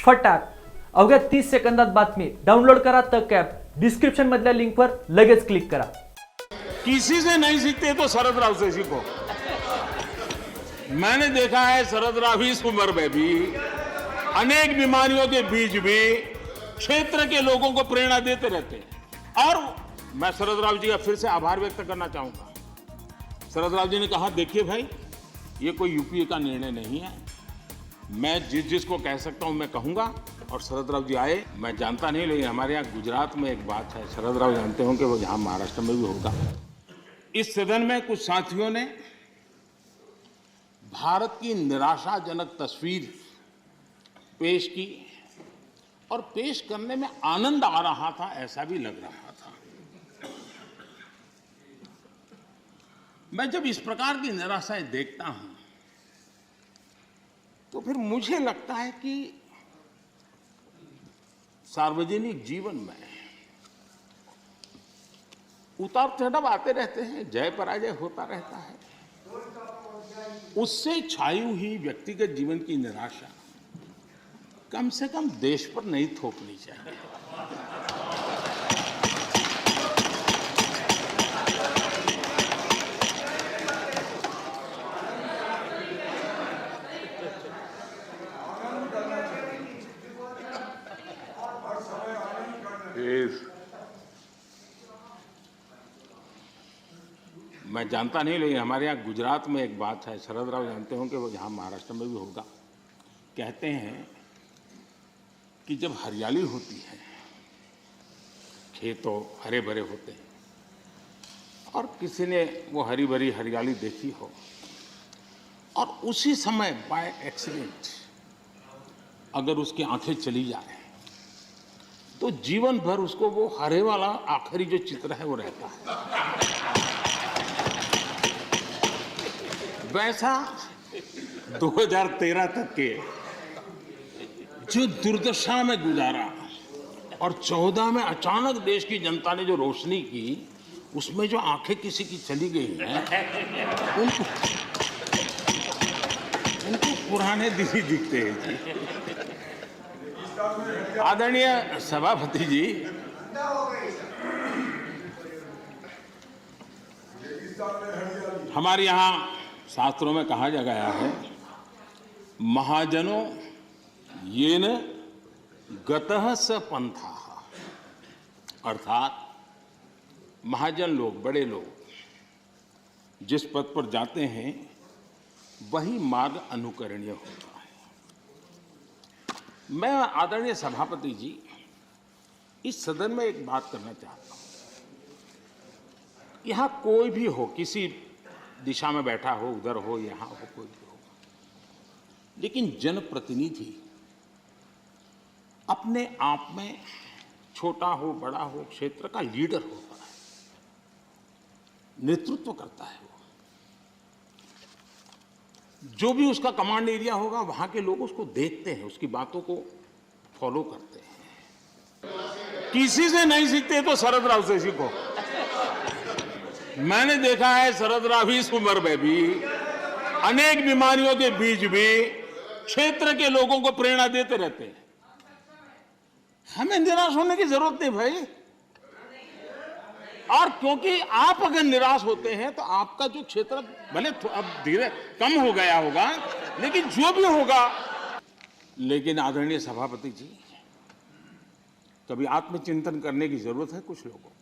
फटाक अवघ्या 30 सेकंदात बातमी डाउनलोड करा तक ॲप डिस्क्रिप्शन मधल्या लिंकवर लगेच क्लिक करा। किसी से नहीं सीखते तो शरद राव से सीखो। मैंने देखा है शरद राव इस उम्र में भी अनेक बीमारियों के बीच भी क्षेत्र के लोगों को प्रेरणा देते रहते हैं। और मैं शरद राव जी का फिर से आभार व्यक्त करना चाहूंगा। शरद राव जी ने कहा, देखिए भाई, ये कोई यूपीए का निर्णय नहीं है, मैं जिसको कह सकता हूं मैं कहूंगा। और शरद राव जी आए, मैं जानता नहीं, लेकिन हमारे यहाँ गुजरात में एक बात है, शरद राव जानते होंगे, वो यहाँ महाराष्ट्र में भी होगा। इस सदन में कुछ साथियों ने भारत की निराशाजनक तस्वीर पेश की और पेश करने में आनंद आ रहा था, ऐसा भी लग रहा था। मैं जब इस प्रकार की निराशाएं देखता हूं तो फिर मुझे लगता है कि सार्वजनिक जीवन में उतार चढ़ाव आते रहते हैं, जय पराजय होता रहता है। उससे छाई हुई व्यक्तिगत जीवन की निराशा कम से कम देश पर नहीं थोपनी चाहिए। मैं जानता नहीं, लेकिन हमारे यहाँ गुजरात में एक बात है, शरद राव जानते होंगे, वो यहाँ महाराष्ट्र में भी होगा। कहते हैं कि जब हरियाली होती है, खेतों हरे भरे होते हैं, और किसी ने वो हरी भरी हरियाली देखी हो और उसी समय बाय एक्सीडेंट अगर उसकी आंखें चली जाए तो जीवन भर उसको वो हरे वाला आखिरी जो चित्र है वो रहता है। वैसा 2013 तक के जो दुर्दशा में गुजारा और 14 में अचानक देश की जनता ने जो रोशनी की, उसमें जो आंखें किसी की चली गई हैं, उनको पुराने दिन ही दिखते हैं। आदरणीय सभापति जी, हमारे यहाँ शास्त्रों में कहा गया है, महाजनों येन गतः स पंथाः, अर्थात महाजन लोग, बड़े लोग जिस पथ पर जाते हैं वही मार्ग अनुकरणीय होता है। मैं आदरणीय सभापति जी इस सदन में एक बात करना चाहता हूं। यहां कोई भी हो, किसी दिशा में बैठा हो, उधर हो, यहां हो, कोई भी हो, लेकिन जनप्रतिनिधि अपने आप में छोटा हो बड़ा हो क्षेत्र का लीडर होता है, नेतृत्व करता है। वो जो भी उसका कमांड एरिया होगा, वहां के लोग उसको देखते हैं, उसकी बातों को फॉलो करते हैं। किसी से नहीं सीखते तो शरद राव से सीखो। मैंने देखा है शरद राव इस उम्र में भी अनेक बीमारियों के बीच भी क्षेत्र के लोगों को प्रेरणा देते रहते हैं। हमें निराश होने की जरूरत नहीं भाई। और क्योंकि आप अगर निराश होते हैं तो आपका जो क्षेत्र भले अब धीरे कम हो गया होगा, लेकिन जो भी होगा। लेकिन आदरणीय सभापति जी, कभी आत्मचिंतन करने की जरूरत है कुछ लोगों को।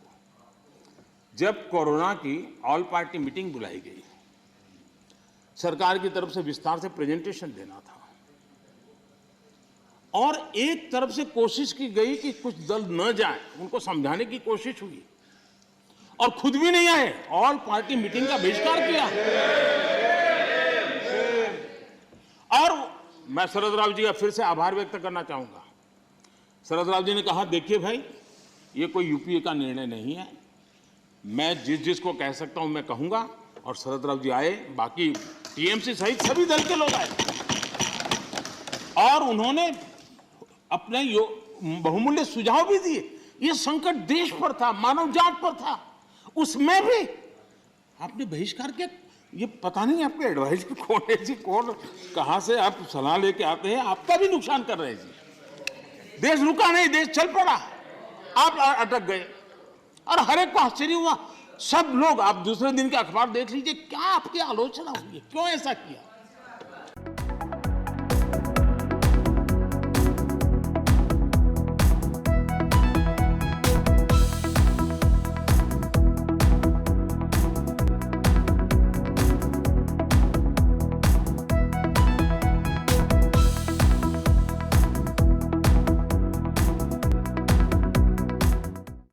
जब कोरोना की ऑल पार्टी मीटिंग बुलाई गई, सरकार की तरफ से विस्तार से प्रेजेंटेशन देना था और एक तरफ से कोशिश की गई कि कुछ दल न जाए, उनको समझाने की कोशिश हुई और खुद भी नहीं आए, ऑल पार्टी मीटिंग का बहिष्कार किया। और मैं शरद राव जी का फिर से आभार व्यक्त करना चाहूंगा। शरद राव जी ने कहा, देखिए भाई, ये कोई यूपीए का निर्णय नहीं है, मैं जिसको कह सकता हूं मैं कहूंगा। और शरद राव जी आए, बाकी टीएमसी सहित सभी दल के लोग आए और उन्होंने अपने बहुमूल्य सुझाव भी दिए। ये संकट देश पर था, मानव जात पर था, उसमें भी आपने बहिष्कार किया। ये पता नहीं आपके एडवाइजर कौन है जी, कौन कहां से आप सलाह लेके आते हैं, आपका भी नुकसान कर रहे हैं जी। देश रुका नहीं, देश चल पड़ा, आप अटक गए और हर एक को आश्चर्य हुआ। सब लोग, आप दूसरे दिन के अखबार देख लीजिए, क्या आपकी आलोचना हुई है, क्यों ऐसा किया।